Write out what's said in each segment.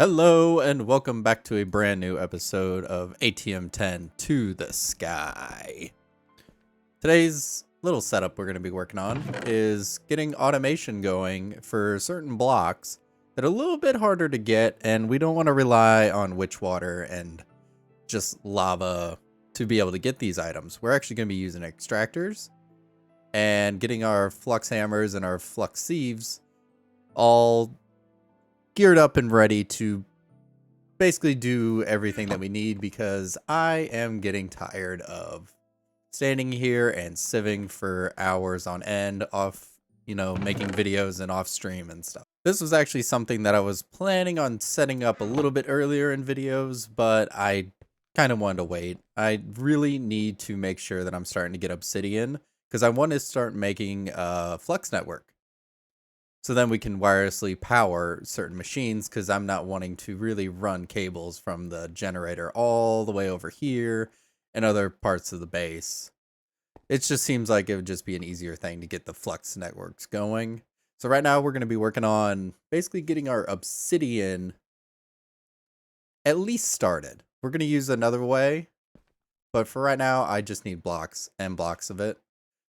Hello and welcome back to a brand new episode of ATM10 to the sky. Today's little setup we're going to be working on is getting automation going for certain blocks that are a little bit harder to get, and we don't want to rely on witch water and just lava to be able to get these items. We're actually going to be using extractors and getting our flux hammers and our flux sieves all geared up and ready to basically do everything that we need, because I am getting tired of standing here and sieving for hours on end off, making videos and off stream and stuff. This was actually something that I was planning on setting up a little bit earlier in videos, but I kind of wanted to wait. I really need to make sure that I'm starting to get obsidian because I want to start making a flux network. So then we can wirelessly power certain machines, because I'm not wanting to really run cables from the generator all the way over here and other parts of the base. It just seems like it would just be an easier thing to get the flux networks going. So right now we're going to be working on basically getting our obsidian at least started. We're going to use another way, but for right now I just need blocks and blocks of it.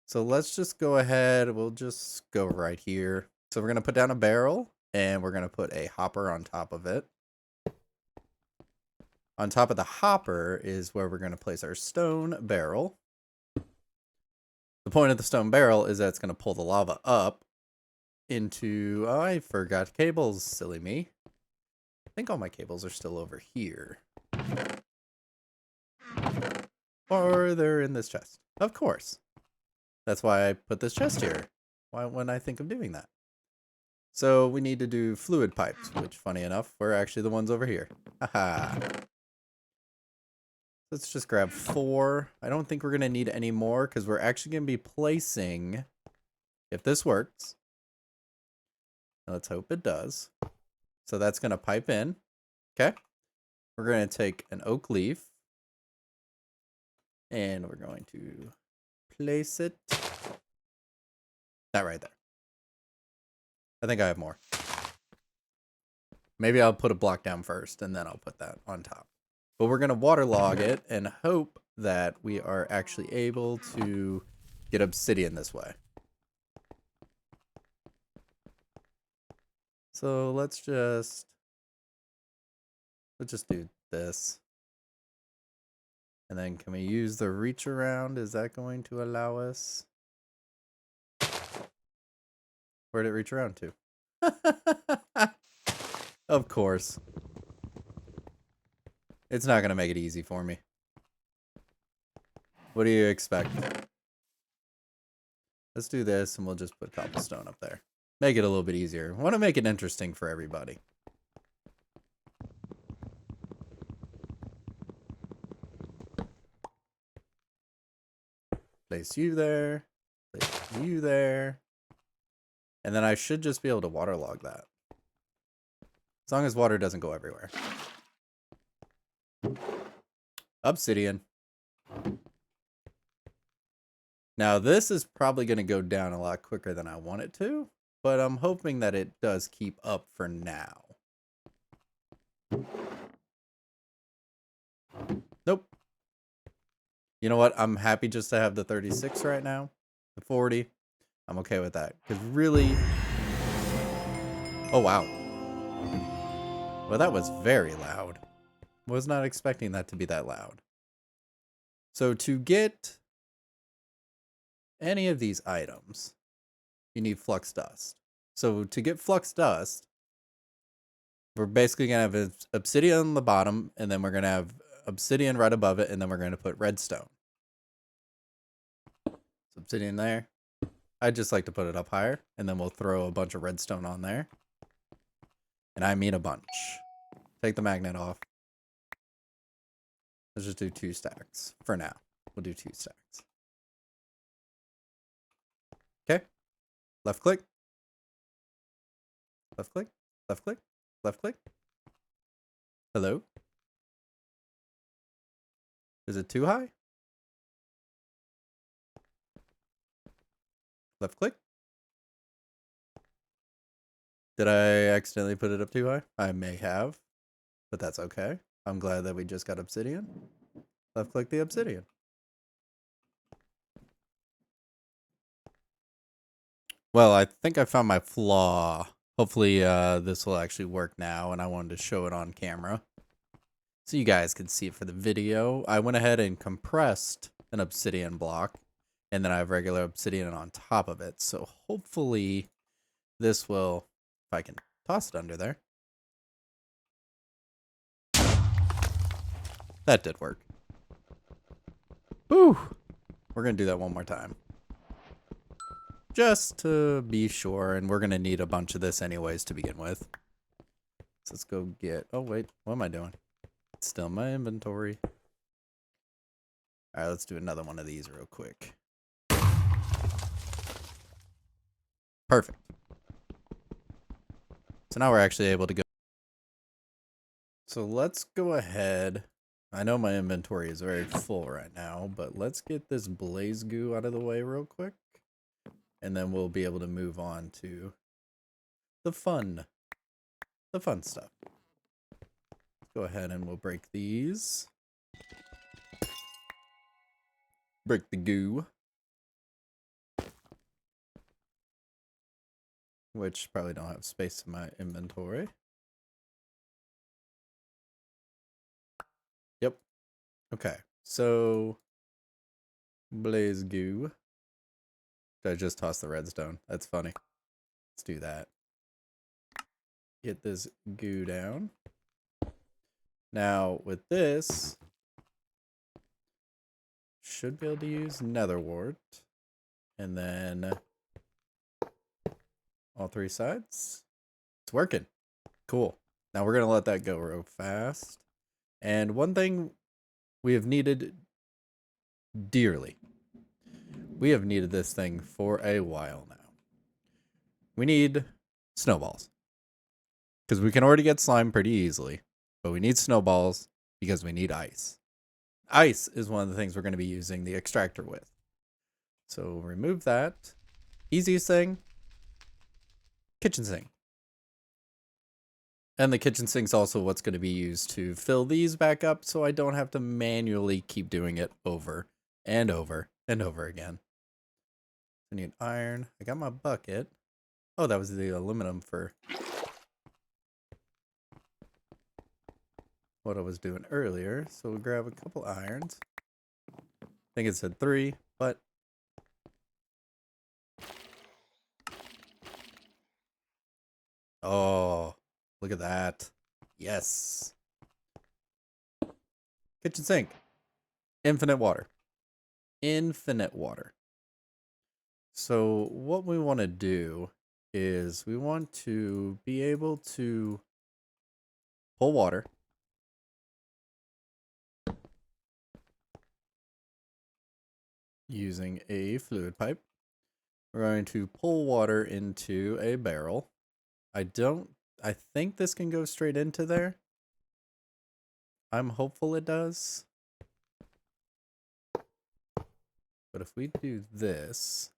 So let's just go ahead. We'll just go right here. So we're going to put down a barrel, and we're going to put a hopper on top of it. On top of the hopper is where we're going to place our stone barrel. The point of the stone barrel is that it's going to pull the lava up into... Oh, I forgot cables, silly me. I think all my cables are still over here. Or they're in this chest. Of course. That's why I put this chest here. Why wouldn't I think of doing that? So we need to do fluid pipes, which, funny enough, we're actually the ones over here. Haha. Let's just grab 4. I don't think we're going to need any more, because we're actually going to be placing, if this works, let's hope it does. So that's going to pipe in. Okay. We're going to take an oak leaf, and we're going to place it. That right there. I think I have more. Maybe I'll put a block down first, and then I'll put that on top. But we're going to waterlog it and hope that we are actually able to get obsidian this way. So let's just do this. And then can we use the reach around? Is that going to allow us? Where'd it reach around to? Of course. It's not going to make it easy for me. What do you expect? Let's do this, and we'll just put cobblestone up there. Make it a little bit easier. I want to make it interesting for everybody. Place you there. Place you there. And then I should just be able to waterlog that. As long as water doesn't go everywhere. Obsidian. Now this is probably going to go down a lot quicker than I want it to, but I'm hoping that it does keep up for now. Nope. You know what? I'm happy just to have the 36 right now. The 40. I'm okay with that. Because really... Oh, wow. Well, that was very loud. Was not expecting that to be that loud. So to get any of these items, you need flux dust. So to get flux dust, we're basically going to have obsidian on the bottom, and then we're going to have obsidian right above it, and then we're going to put redstone. So obsidian there. I'd just like to put it up higher, and then we'll throw a bunch of redstone on there. And I mean a bunch. Take the magnet off. Let's just do 2 stacks for now. We'll do 2 stacks. Okay. Left click. Left click. Left click. Left click. Hello? Is it too high? Left click. Did I accidentally put it up too high? I may have. but that's okay. I'm glad that we just got obsidian. Left click the obsidian. Well, I think I found my flaw. Hopefully this will actually work now, and I wanted to show it on camera so you guys can see it for the video. I went ahead and compressed an obsidian block, and then I have regular obsidian on top of it. So hopefully this will, if I can toss it under there. That did work. Whew. We're going to do that one more time, just to be sure, and we're going to need a bunch of this anyways to begin with. So let's go get... Oh, wait. What am I doing? It's still in my inventory. Alright, let's do another one of these real quick. Perfect. So now we're actually able to go. So let's go ahead. I know my inventory is very full right now, but let's get this blaze goo out of the way real quick. And then we'll be able to move on to the fun stuff. Let's go ahead and we'll break these. Break the goo. Which probably don't have space in my inventory. Yep. Okay. So blaze goo. I just tossed the redstone. That's funny. Let's do that. Get this goo down. Now with this, should be able to use nether wart. And then all three sides. It's working. Cool. Now we're going to let that go real fast. And one thing we have needed dearly. We have needed this thing for a while now. We need snowballs. Because we can already get slime pretty easily. But we need snowballs because we need ice. Ice is one of the things we're going to be using the extractor with. So remove that. Easiest thing. Kitchen sink. And the kitchen sink's also what's going to be used to fill these back up so I don't have to manually keep doing it over and over and over again. I need iron. I got my bucket. Oh, that was the aluminum for what I was doing earlier. So we'll grab a couple irons. I think it said 3, but oh, look at that. Yes. Kitchen sink. Infinite water. Infinite water. So what we want to do is we want to be able to pull water. Using a fluid pipe. We're going to pull water into a barrel. I think this can go straight into there. I'm hopeful it does. But if we do this,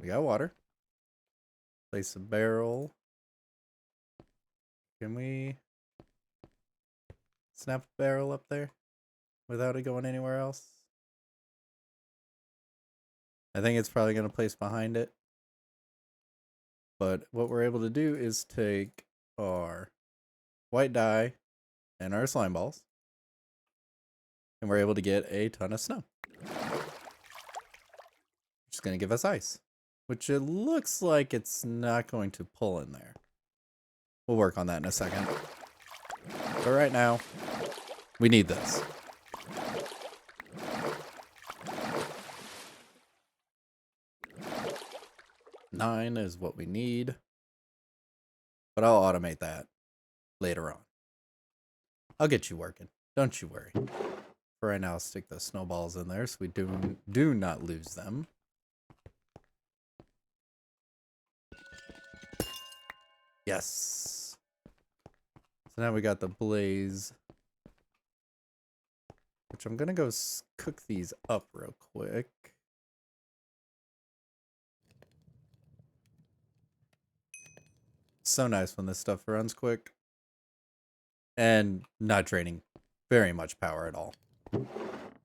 we got water. Place a barrel. Can we snap a barrel up there without it going anywhere else? I think it's probably going to place behind it. But what we're able to do is take our white dye and our slime balls. And we're able to get a ton of snow. Which is going to give us ice. Which it looks like it's not going to pull in there. We'll work on that in a second. But right now, we need this. Nine is what we need. But I'll automate that later on. I'll get you working. Don't you worry. For right now, I'll stick the snowballs in there so we do not lose them. Yes. So now we got the blaze. Which I'm going to go cook these up real quick. so nice when this stuff runs quick. And not draining very much power at all.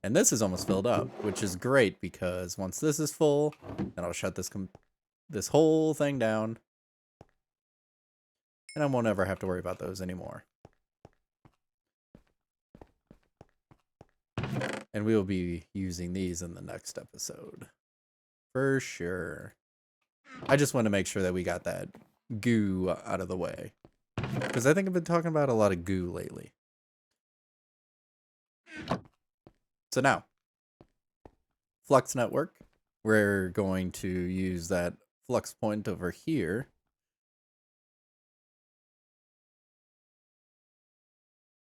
And this is almost filled up, which is great because once this is full, then I'll shut this whole thing down. And I won't ever have to worry about those anymore. And we will be using these in the next episode. For sure. I just want to make sure that we got that goo out of the way. Because I think I've been talking about a lot of goo lately. So now, Flux Network. We're going to use that flux point over here.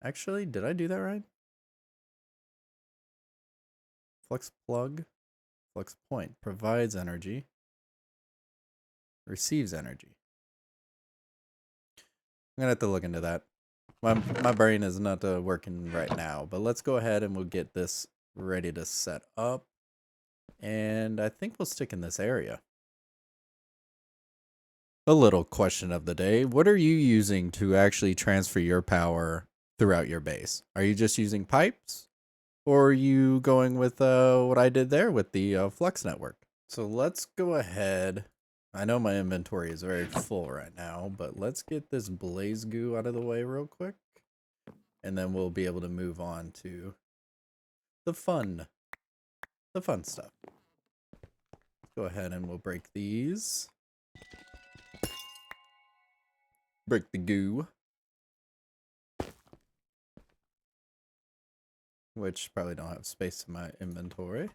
Actually, did I do that right? Flux plug, flux point provides energy, receives energy. I'm gonna have to look into that. My brain is not working right now, but let's go ahead and we'll get this ready to set up. And I think we'll stick in this area. A little question of the day. What are you using to actually transfer your power throughout your base? Are you just using pipes? Or are you going with what I did there with the Flux Network? So let's go ahead. I know my inventory is very full right now, but let's get this blaze goo out of the way real quick. And then we'll be able to move on to the fun stuff. Let's go ahead and we'll break these. Break the goo. Which probably don't have space in my inventory.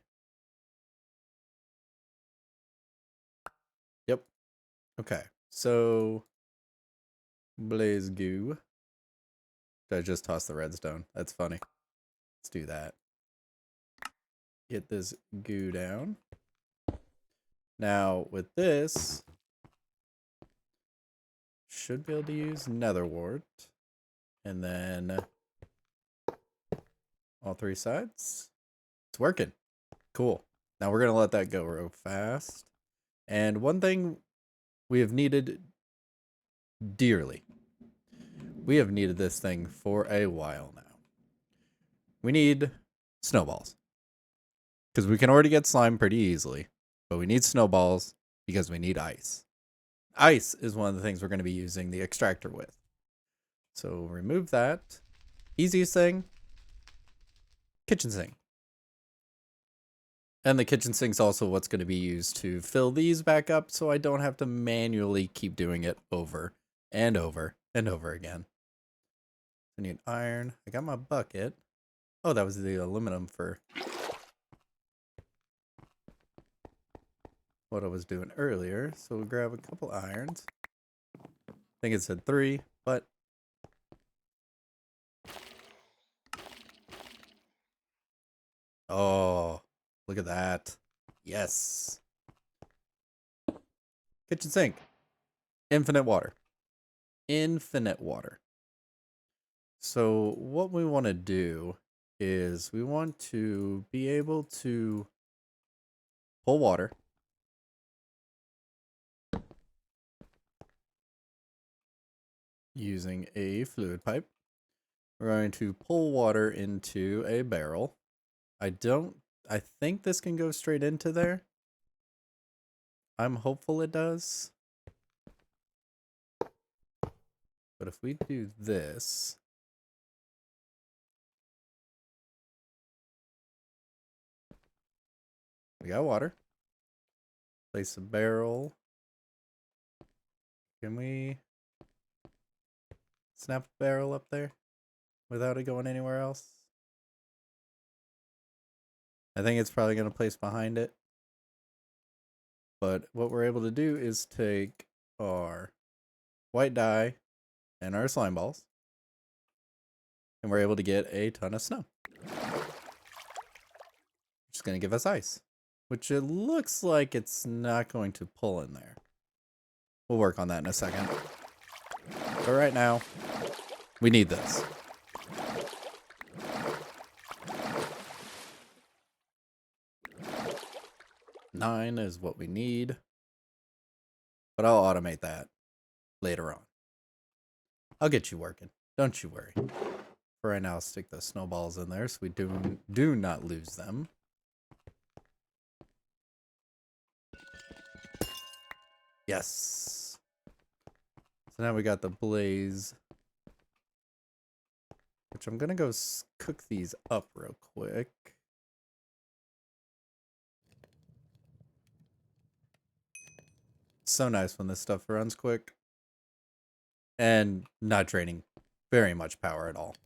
Yep. Okay. So blaze goo. Did I just toss the redstone? That's funny. Let's do that. Get this goo down. Now with this, should be able to use nether wart. And then all three sides. It's working. Cool. Now we're going to let that go real fast. And one thing we have needed dearly. We have needed this thing for a while now. We need snowballs. Because we can already get slime pretty easily. But we need snowballs because we need ice. Ice is one of the things we're going to be using the extractor with. So remove that. Easiest thing. Kitchen sink. And the kitchen sink's also what's going to be used to fill these back up so I don't have to manually keep doing it over and over and over again. I need iron. I got my bucket. Oh, that was the aluminum for what I was doing earlier. So we'll grab a couple irons. I think it said 3, but oh, look at that. Yes. Kitchen sink. Infinite water. Infinite water. So what we want to do is we want to be able to pull water using a fluid pipe. We're going to pull water into a barrel. I think this can go straight into there. I'm hopeful it does. But if we do this, we got water. Place a barrel. Can we snap the barrel up there without it going anywhere else? I think it's probably going to place behind it. But what we're able to do is take our white dye and our slime balls. And we're able to get a ton of snow. Which is going to give us ice. Which it looks like it's not going to pull in there. We'll work on that in a second. But right now, we need this. 9 is what we need. But I'll automate that later on. I'll get you working. Don't you worry. For right now, I'll stick the snowballs in there so we do not lose them. Yes. So now we got the blaze, which I'm gonna go cook these up real quick. So nice when this stuff runs quick and not draining very much power at all.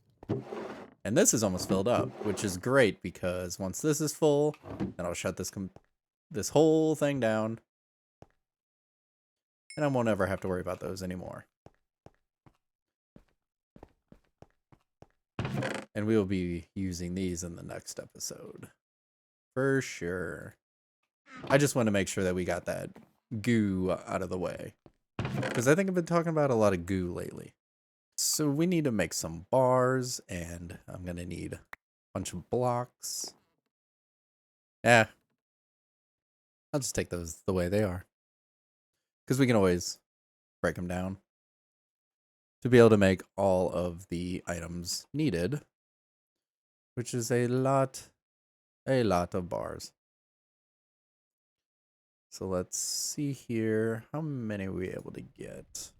And this is almost filled up, which is great because once this is full, then I'll shut this whole thing down, and I won't ever have to worry about those anymore. And we will be using these in the next episode. For sure. I just want to make sure that we got that goo out of the way, because I think I've been talking about a lot of goo lately. So we need to make some bars, and I'm going to need a bunch of blocks. Yeah. I'll just take those the way they are, because we can always break them down to be able to make all of the items needed, which is a lot of bars. So let's see here. How many are we able to get?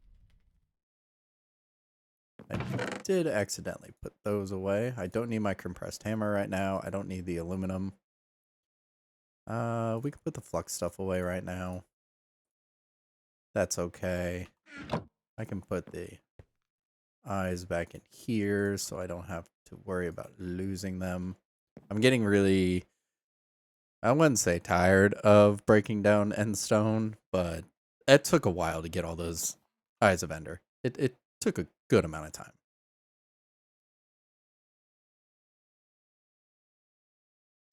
I did accidentally put those away. I don't need my compressed hammer right now. I don't need the aluminum. We can put the flux stuff away right now. That's okay. I can put the eyes back in here so I don't have to worry about losing them. I'm getting really, I wouldn't say tired of breaking down end stone, but it took a while to get all those eyes of ender. It took a good amount of time.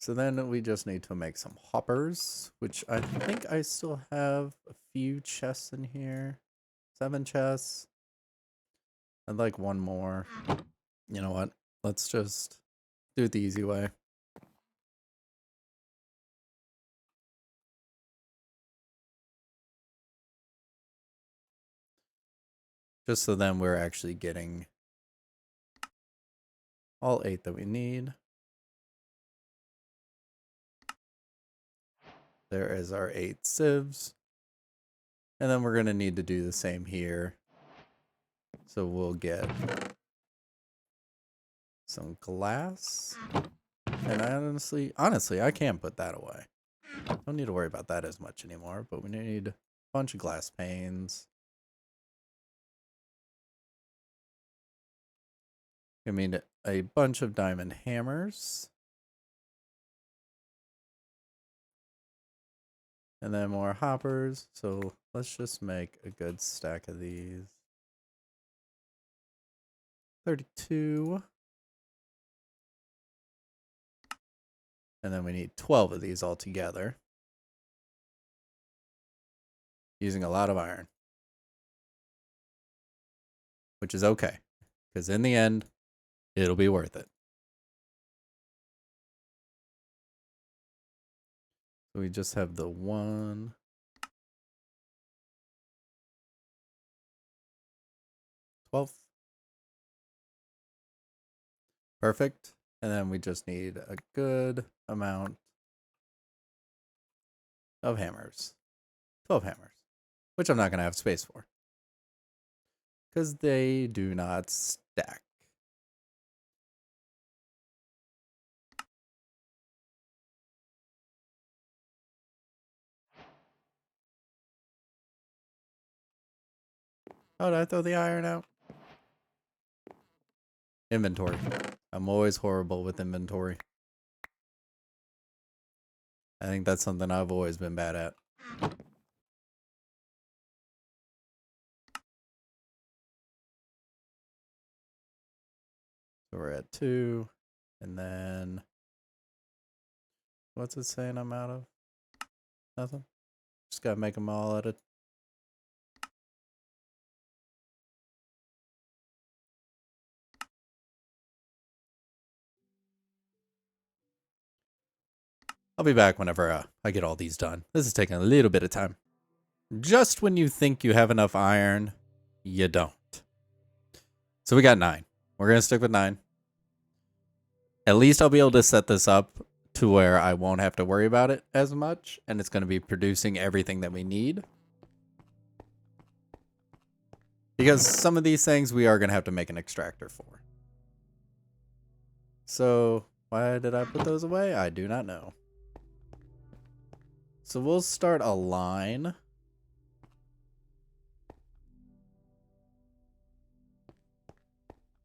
So then we just need to make some hoppers, which I think I still have a few chests in here. 7 chests. I'd like one more. You know what? Let's just do it the easy way. Just so then we're actually getting all 8 that we need. There is our 8 sieves. And then we're going to need to do the same here. So we'll get some glass. And honestly, I can put that away. Don't need to worry about that as much anymore, but we need a bunch of glass panes. I mean, a bunch of diamond hammers. And then more hoppers. So let's just make a good stack of these. 32. And then we need 12 of these all together. Using a lot of iron. Which is okay, because in the end, it'll be worth it. So we just have the 1. Perfect. And then we just need a good amount of hammers. 12 hammers. Which I'm not going to have space for, because they do not stack. Oh, did I throw the iron out? Inventory. I'm always horrible with inventory. I think that's something I've always been bad at. So we're at 2. And then what's it saying I'm out of? Nothing. Just gotta make them all out of. I'll be back whenever I get all these done. This is taking a little bit of time. Just when you think you have enough iron, you don't. So we got 9. We're going to stick with 9. At least I'll be able to set this up to where I won't have to worry about it as much, and it's going to be producing everything that we need. Because some of these things we are going to have to make an extractor for. So why did I put those away? I do not know. So we'll start a line.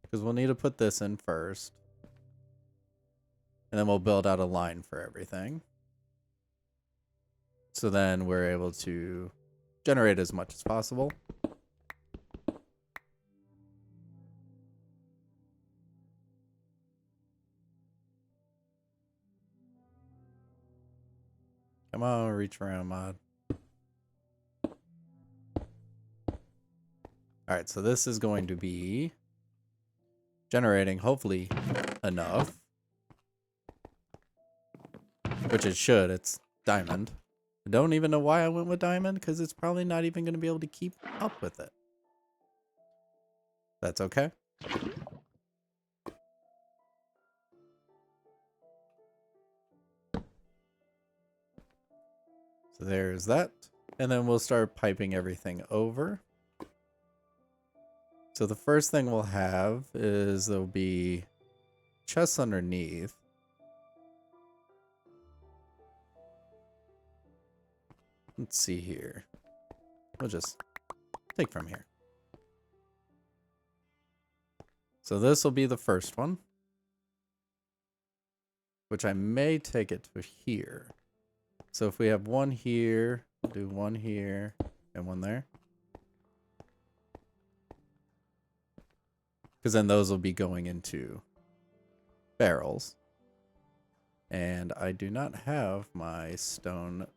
Because we'll need to put this in first. And then we'll build out a line for everything. So then we're able to generate as much as possible. Come on, reach around, mod. Alright, so this is going to be generating, hopefully, enough. Which it should. It's diamond. I don't even know why I went with diamond, because it's probably not even going to be able to keep up with it. That's okay. So there's that. And then we'll start piping everything over. So the first thing we'll have is there'll be chests underneath. Let's see here. We'll just take from here. So this will be the first one, which I may take it to here. So if we have one here, we'll do one here and one there. Because then those will be going into barrels. And I do not have my stone.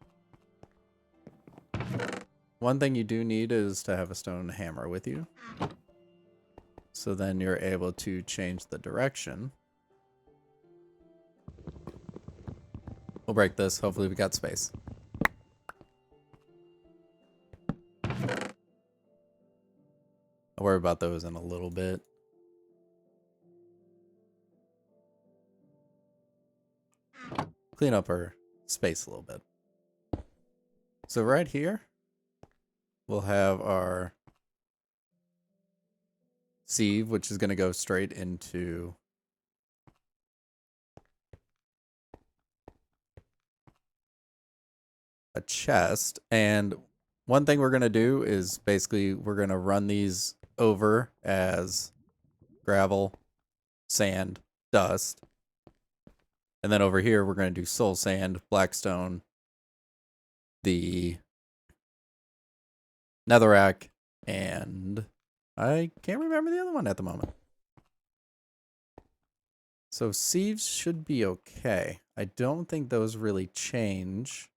One thing you do need is to have a stone hammer with you. So then you're able to change the direction. We'll break this. Hopefully we got space. I'll worry about those in a little bit. Clean up our space a little bit. So right here, we'll have our sieve, which is going to go straight into a chest. And one thing we're going to do is basically we're going to run these over as gravel, sand, dust. And then over here, we're going to do soul sand, blackstone, the netherrack, and I can't remember the other one at the moment. So sieves should be okay. I don't think those really change.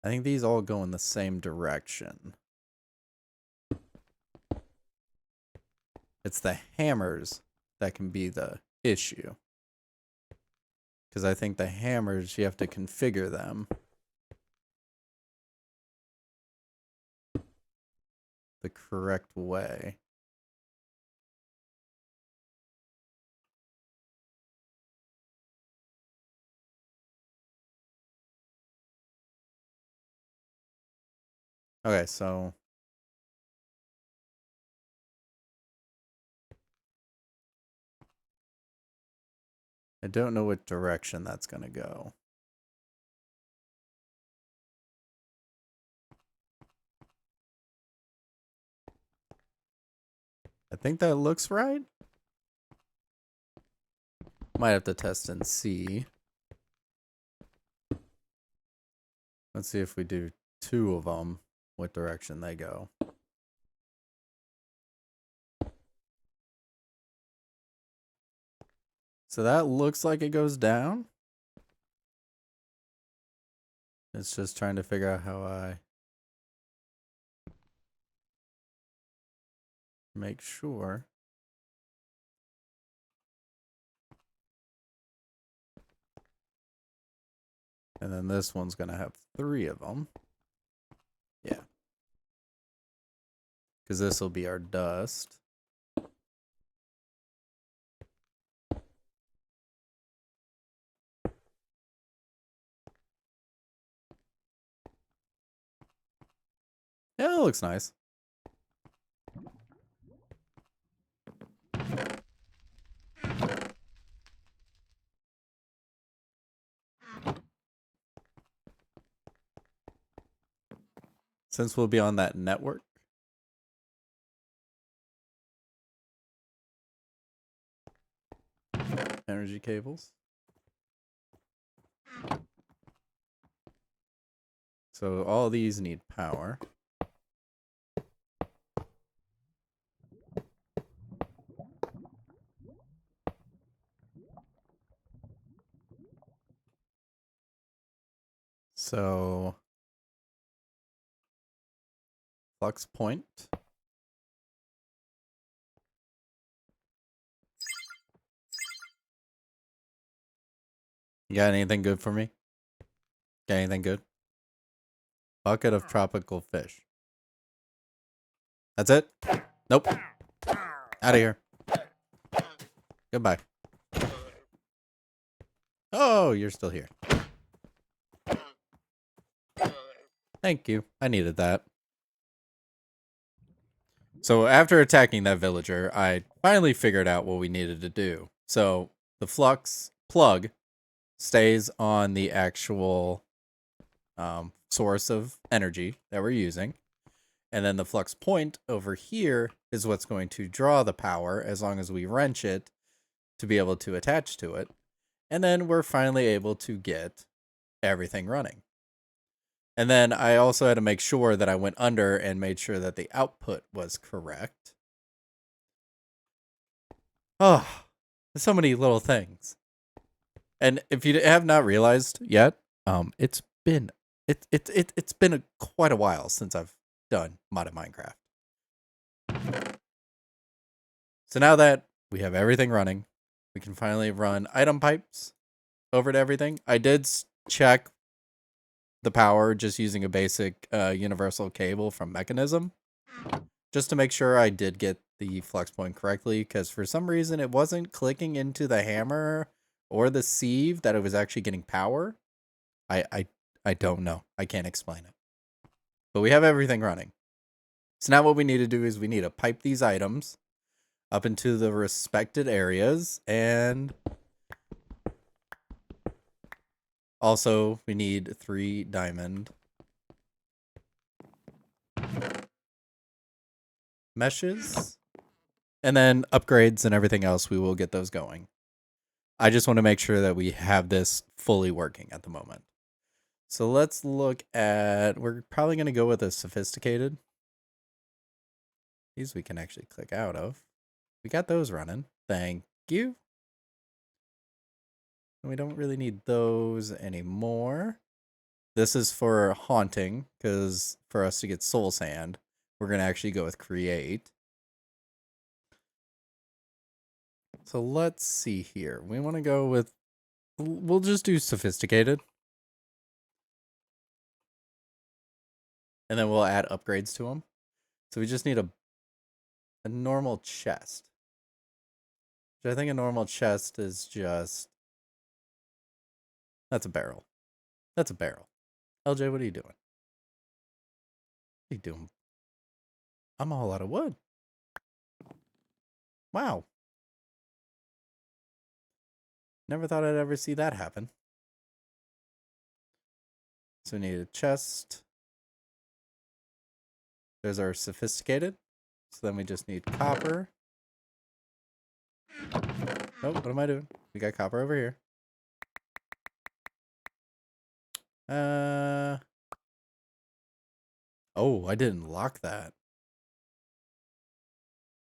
I think these all go in the same direction. It's the hammers that can be the issue. Because I think the hammers, you have to configure them the correct way. Okay, so I don't know what direction that's going to go. I think that looks right. Might have to test and see. Let's see if we do 2 of them, what direction they go. So that looks like it goes down. It's just trying to figure out how I make sure. And then this one's going to have 3 of them. Yeah. Because this will be our dust. Yeah, it looks nice. Since we'll be on that network. Energy cables. So all these need power. So flux point. You got anything good for me? Got anything good? Bucket of tropical fish. That's it? Nope. Out of here. Goodbye. Oh, you're still here. Thank you. I needed that. So after attacking that villager, I finally figured out what we needed to do. So the flux plug stays on the actual source of energy that we're using. And then the flux point over here is what's going to draw the power as long as we wrench it to be able to attach to it. And then we're finally able to get everything running. And then I also had to make sure that I went under and made sure that the output was correct. Oh, so many little things. And if you have not realized yet, it's been quite a while since I've done modded Minecraft. So now that we have everything running, we can finally run item pipes over to everything. I did check the power just using a basic universal cable from Mechanism, just to make sure I did get the flux point correctly, because for some reason it wasn't clicking into the hammer or the sieve that it was actually getting power. I don't know. I can't explain it. But we have everything running. So now what we need to do is we need to pipe these items up into the respected areas, and also we need 3 diamond meshes, and then upgrades and everything else, we will get those going. I just want to make sure that we have this fully working at the moment. So let's look at, we're probably going to go with a sophisticated. These we can actually click out of. We got those running. Thank you. And we don't really need those anymore. This is for haunting, because for us to get soul sand, we're going to actually go with create. So let's see here. We want to go with, we'll just do sophisticated. And then we'll add upgrades to them. So we just need a normal chest. Which I think a normal chest is just, that's a barrel. That's a barrel. LJ, what are you doing? What are you doing? I'm all out of wood. Wow. Never thought I'd ever see that happen. So we need a chest. There's our sophisticated. So then we just need copper. Oh, what am I doing? We got copper over here. Oh, I didn't lock that.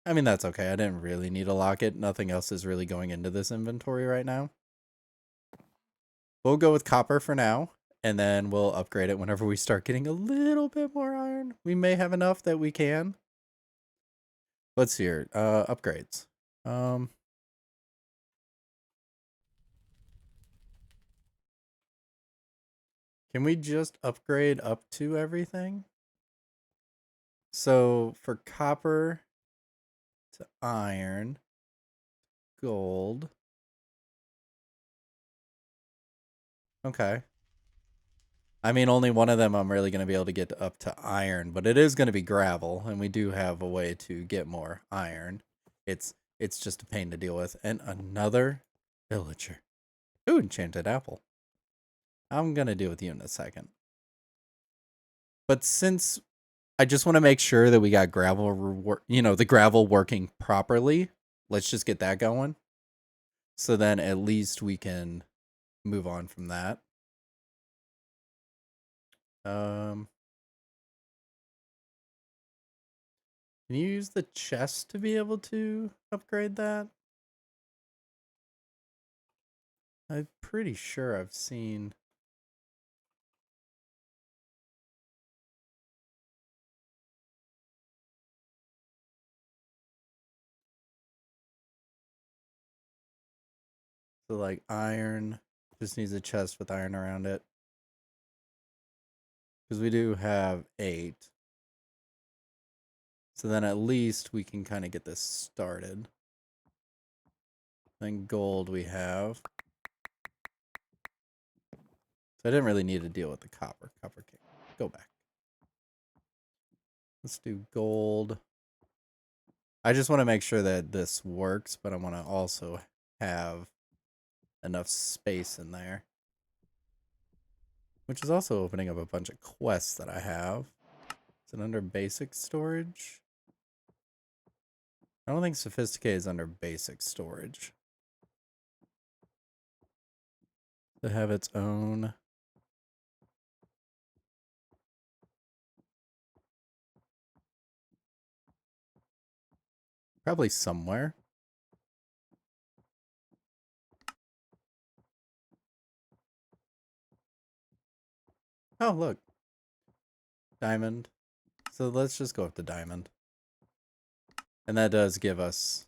I mean, that's okay. I didn't really need to lock it. Nothing else is really going into this inventory right now. We'll go with copper for now, and then we'll upgrade it whenever we start getting a little bit more iron. We may have enough that we can. Let's see here. Upgrades. Can we just upgrade up to everything? So for copper to iron, gold. Okay. I mean, only one of them I'm really going to be able to get up to iron, but it is going to be gravel, and we do have a way to get more iron. It's just a pain to deal with. And another villager. Ooh, enchanted apple. I'm going to deal with you in a second. But since I just want to make sure that we got gravel, the gravel working properly, let's just get that going. So then at least we can move on from that. Can you use the chest to be able to upgrade that? I'm pretty sure I've seen... So like iron, just needs a chest with iron around it. Because we do have 8. So then at least we can kind of get this started. Then gold we have. So I didn't really need to deal with the copper. Copper can go back. Let's do gold. I just want to make sure that this works, but I want to also have enough space in there. Which is also opening up a bunch of quests that I have. Is it under basic storage? I don't think sophisticated is under basic storage. To have its own... Probably somewhere. Oh, look. Diamond. So let's just go up to diamond. And that does give us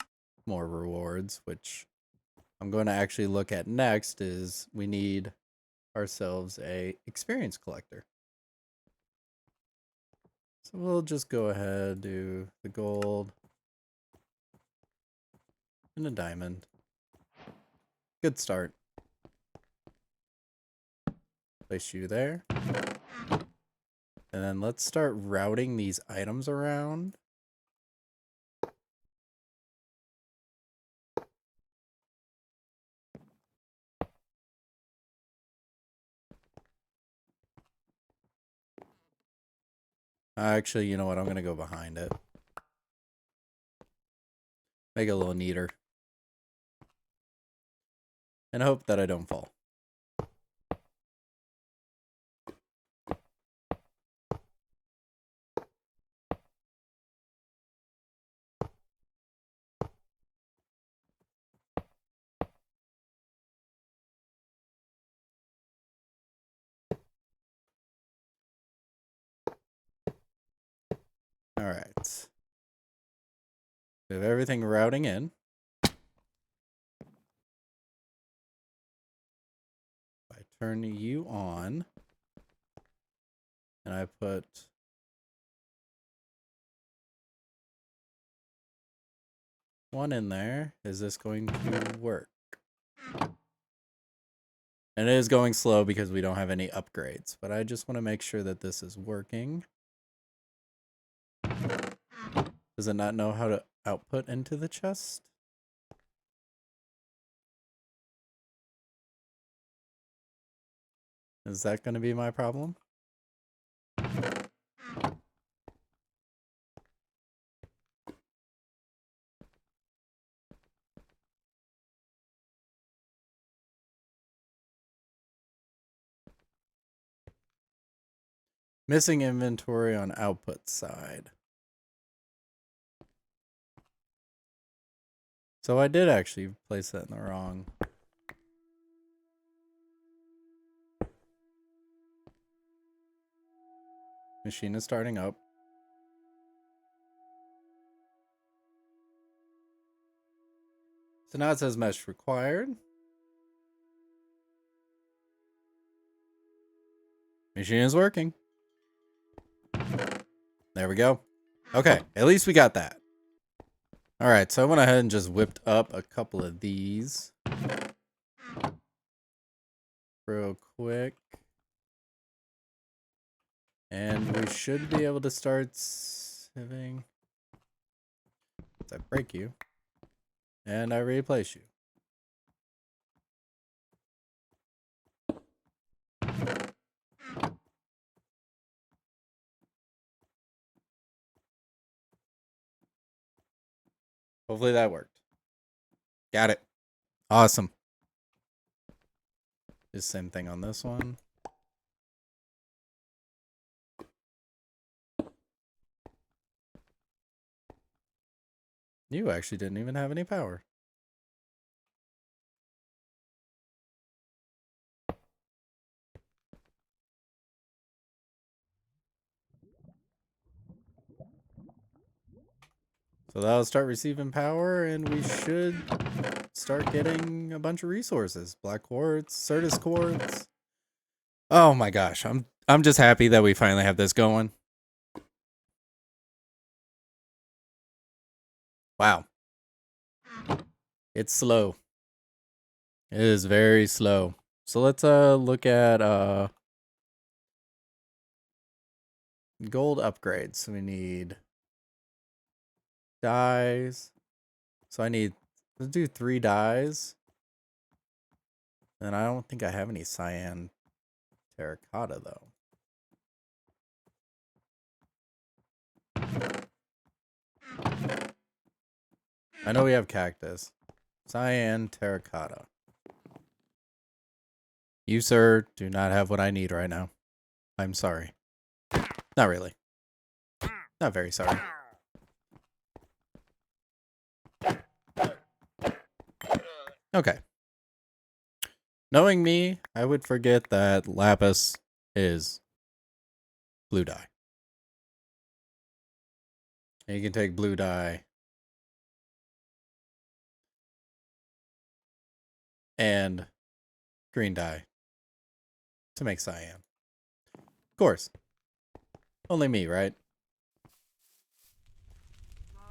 more rewards, which I'm going to actually look at next is we need ourselves a experience collector. So we'll just go ahead, do the gold and a diamond. Good start. Place you there. And then let's start routing these items around. Actually, you know what? I'm going to go behind it. Make it a little neater. And hope that I don't fall. All right. We have everything routing in. I turn you on. And I put one in there. Is this going to work? And it is going slow because we don't have any upgrades. But I just want to make sure that this is working. Does it not know how to output into the chest? Is that going to be my problem? Missing inventory on output side. So I did actually place that in the wrong. Machine is starting up. So now it says mesh required. Machine is working. There we go. Okay, at least we got that. All right, so I went ahead and just whipped up a couple of these real quick. And we should be able to start sieving. I break you. And I replace you. Hopefully that worked. Got it. Awesome. The same thing on this one. You actually didn't even have any power. So that'll start receiving power, and we should start getting a bunch of resources. Black quartz, Certus quartz. Oh my gosh, I'm just happy that we finally have this going. Wow. It's slow. It is very slow. So let's look at gold upgrades. So we need dyes. So let's do 3 dyes. And I don't think I have any cyan terracotta though. I know we have cactus. Cyan terracotta. You, sir, do not have what I need right now. I'm sorry. Not really. Not very sorry. Okay. Knowing me, I would forget that lapis is blue dye. And you can take blue dye and green dye to make cyan. Of course. Only me, right?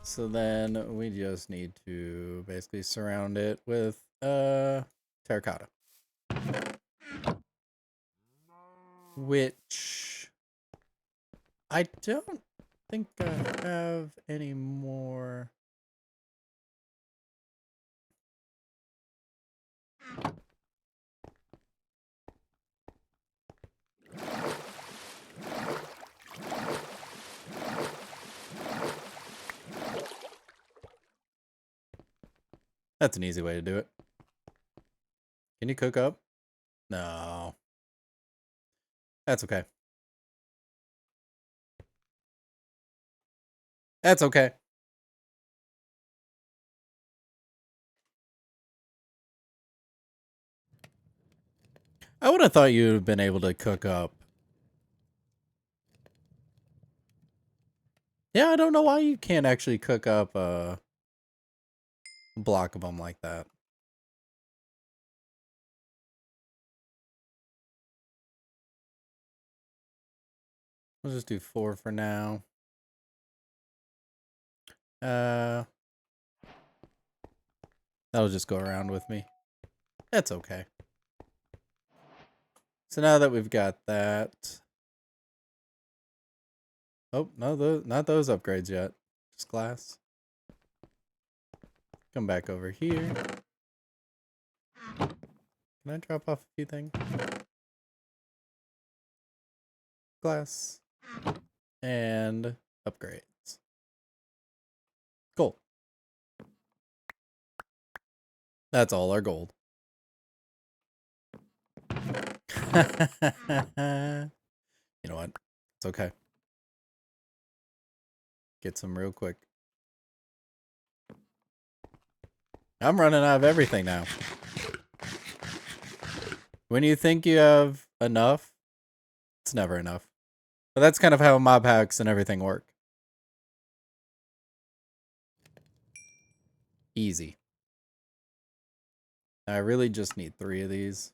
So then we just need to basically surround it with terracotta. Which I don't think I have any more. That's an easy way to do it. Can you cook up? No. That's okay. That's okay. I would have thought you would have been able to cook up. Yeah, I don't know why you can't actually cook up a block of them like that. We'll just do 4 for now. That'll just go around with me. That's okay. So now that we've got that. Oh, no, not those upgrades yet. Just glass. Come back over here. Can I drop off a few things? Glass. And upgrades. Cool. That's all our gold. You know what? It's okay. Get some real quick. I'm running out of everything now. When you think you have enough, it's never enough. But that's kind of how mob hacks and everything work. Easy. I really just need 3 of these.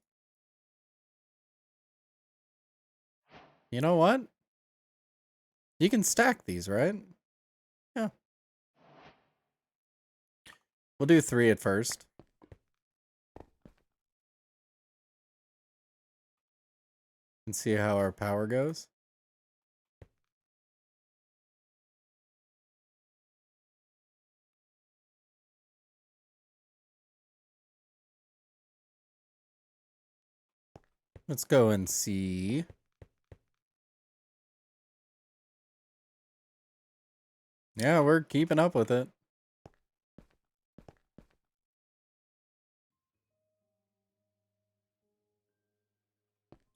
You know what? You can stack these, right? Yeah. We'll do 3 at first. And see how our power goes. Let's go and see. Yeah, we're keeping up with it.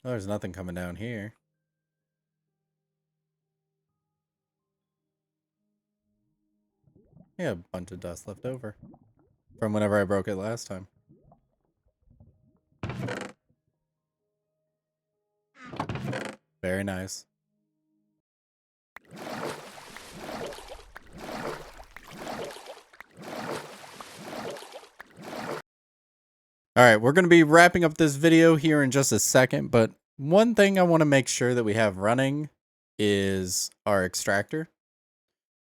Oh, there's nothing coming down here. Yeah, a bunch of dust left over from whenever I broke it last time. Very nice. All right, we're going to be wrapping up this video here in just a second, but one thing I want to make sure that we have running is our extractor.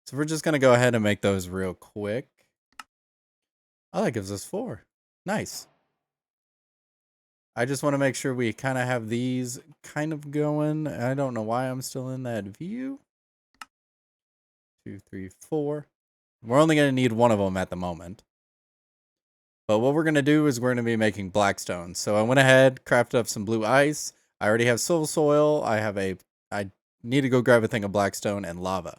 So we're just going to go ahead and make those real quick. Oh, that gives us 4. Nice. I just want to make sure we kind of have these kind of going. I don't know why I'm still in that view. 2, 3, 4. We're only going to need one of them at the moment. But what we're going to do is we're going to be making blackstone. So I went ahead, crafted up some blue ice. I already have soil. I need to go grab a thing of blackstone and lava.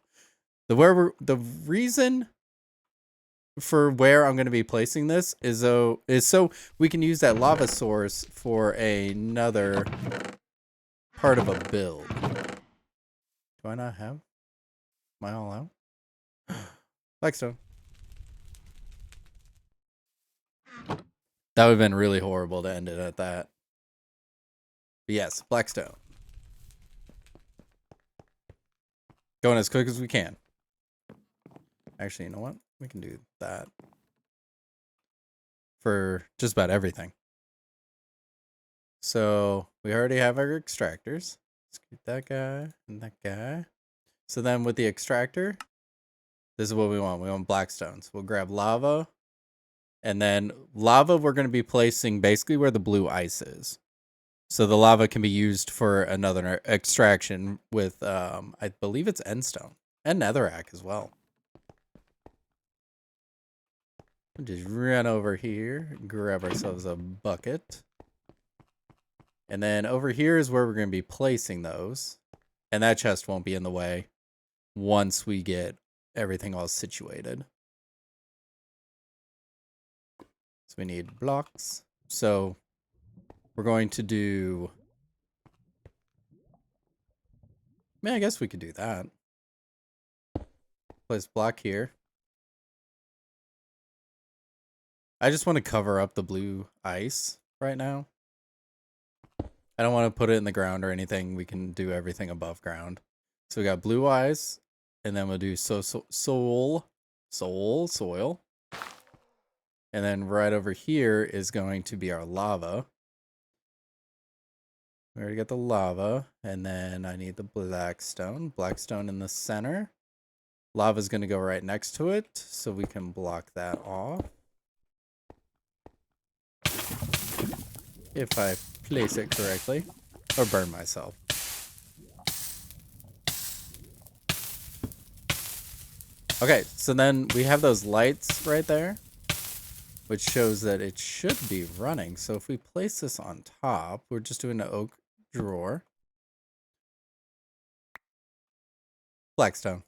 The reason for where I'm going to be placing this is so we can use that lava source for another part of a build. Do I not have? Am I all out? Blackstone. That would have been really horrible to end it at that. But yes, blackstone. Going as quick as we can. Actually, you know what? We can do that for just about everything. So we already have our extractors. Let's get that guy and that guy. So then with the extractor, this is what we want. We want blackstones. We'll grab lava. And then lava we're going to be placing basically where the blue ice is. So the lava can be used for another extraction with, I believe it's endstone. And netherrack as well. We'll just run over here, grab ourselves a bucket. And then over here is where we're going to be placing those. And that chest won't be in the way once we get everything all situated. So we need blocks. So we're going to do... I guess we could do that. Place block here. I just want to cover up the blue ice right now. I don't want to put it in the ground or anything. We can do everything above ground. So we got blue ice, and then we'll do soil. And then right over here is going to be our lava. We already got the lava, and then I need the blackstone. Blackstone in the center. Lava's going to go right next to it, so we can block that off. If I place it correctly. Or burn myself. Okay, so then we have those lights right there, which shows that it should be running. So if we place this on top, we're just doing an oak drawer. Blackstone.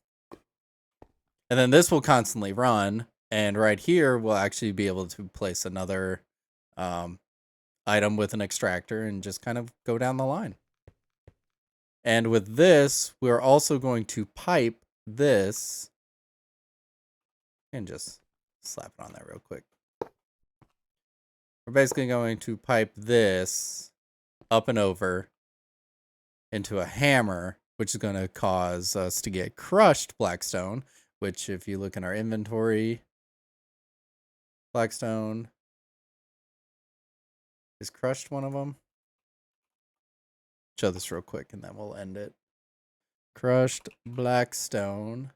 And then this will constantly run. And right here, we'll actually be able to place another item with an extractor and just kind of go down the line. And with this, we're also going to pipe this and just slap it on there real quick. We're basically going to pipe this up and over into a hammer, which is going to cause us to get crushed blackstone, which if you look in our inventory, blackstone is crushed one of them. Show this real quick and then we'll end it. Crushed blackstone.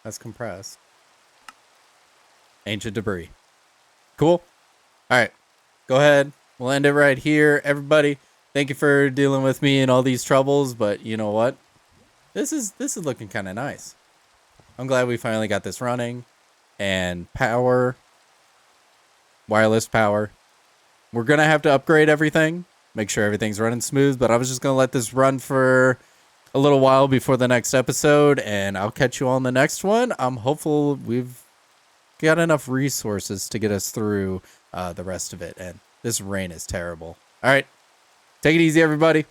That's compressed. Ancient debris. Cool. All right. Go ahead. We'll end it right here. Everybody, thank you for dealing with me and all these troubles, but you know what? This is looking kind of nice. I'm glad we finally got this running. And power, wireless power. We're going to have to upgrade everything, make sure everything's running smooth, but I was just going to let this run for a little while before the next episode, and I'll catch you on the next one. I'm hopeful we've got enough resources to get us through the rest of it, and this rain is terrible. All right, take it easy, everybody.